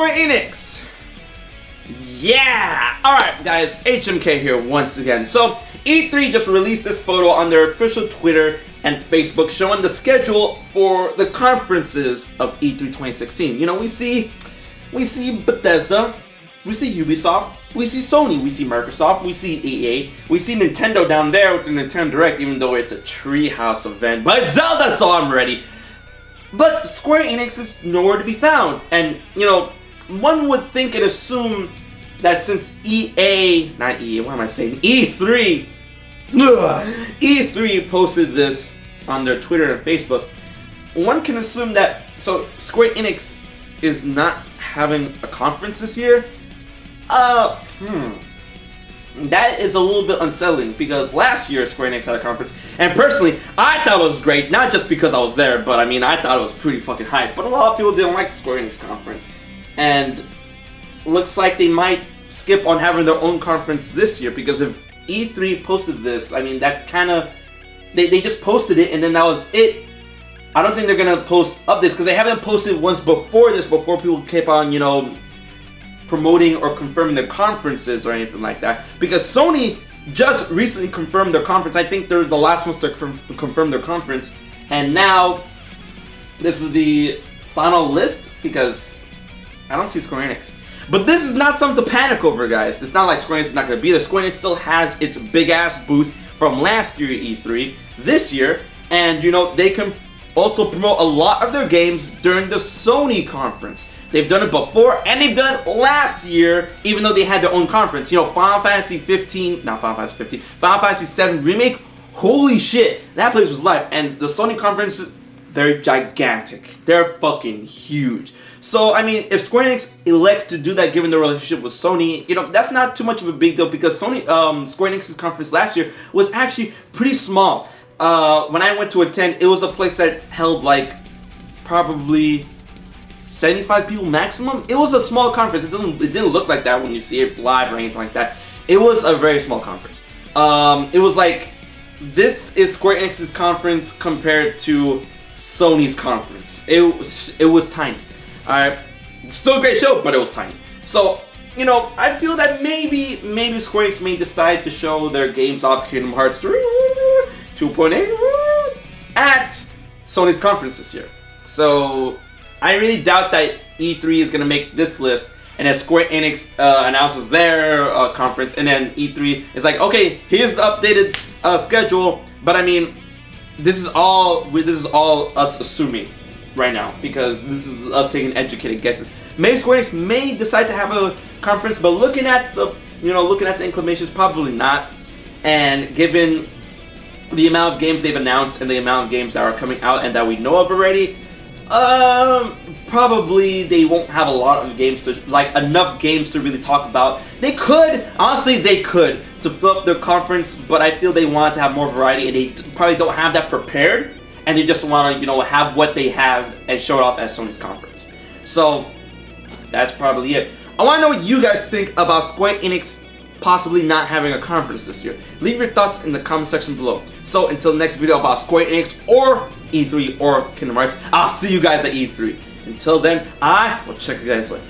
Square Enix! Yeah! Alright guys, HMK here once again. So, E3 just released this photo on their official Twitter and Facebook showing the schedule for the conferences of E3 2016. You know, we see Bethesda, we see Ubisoft, we see Sony, we see Microsoft, we see EA, we see Nintendo down there with the Nintendo Direct, even though it's a Treehouse event. But Zelda, so I'm ready. But Square Enix is nowhere to be found. And, you know, one would think and assume that since E3 posted this on their Twitter and Facebook, one can assume that, so Square Enix is not having a conference this year? That is a little bit unsettling because last year Square Enix had a conference, and personally, I thought it was great, not just because I was there, but I mean, I thought it was pretty fucking hype, but a lot of people didn't like the Square Enix conference, and looks like they might skip on having their own conference this year, because if E3 posted this, I mean, that kind of, they just posted it, and then that was it. I don't think they're gonna post updates, because they haven't posted once before this, before people keep on, you know, promoting or confirming their conferences or anything like that. Because Sony just recently confirmed their conference. I think they're the last ones to confirm their conference. And now, this is the final list, because I don't see Square Enix. But this is not something to panic over, guys. It's not like Square Enix is not going to be there. Square Enix still has its big-ass booth from last year at E3 this year. And, you know, they can also promote a lot of their games during the Sony conference. They've done it before, and they've done it last year, even though they had their own conference. You know, Final Fantasy 7 Remake, holy shit, that place was live. And the Sony conference, they're gigantic. They're fucking huge. So, I mean, if Square Enix elects to do that, given the relationship with Sony, you know, that's not too much of a big deal, because Sony, Square Enix's conference last year was actually pretty small. When I went to attend, it was a place that held, like, probably 75 people maximum. It was a small conference. It didn't look like that when you see it live or anything like that. It was a very small conference. It was like, this is Square Enix's conference compared to Sony's conference. It was tiny. Alright, still a great show, but it was tiny. So, you know, I feel that maybe Square Enix may decide to show their games off Kingdom Hearts 2.8 at Sony's conference this year. So, I really doubt that E3 is going to make this list, and then Square Enix announces their conference, and then E3 is like, okay, here's the updated schedule. But I mean, this is all us assuming right now, because this is us taking educated guesses. Maybe Square Enix may decide to have a conference, but looking at the inclinations, probably not. And given the amount of games they've announced and the amount of games that are coming out and that we know of already, probably they won't have a lot of games enough games to really talk about. They could, honestly, to fill up their conference, but I feel they want to have more variety, and they probably don't have that prepared, and they just want to, you know, have what they have and show it off at Sony's conference. So, that's probably it. I want to know what you guys think about Square Enix possibly not having a conference this year. Leave your thoughts in the comment section below. So until next video about Square Enix or E3 or Kingdom Hearts, I'll see you guys at E3. Until then, I will check you guys later.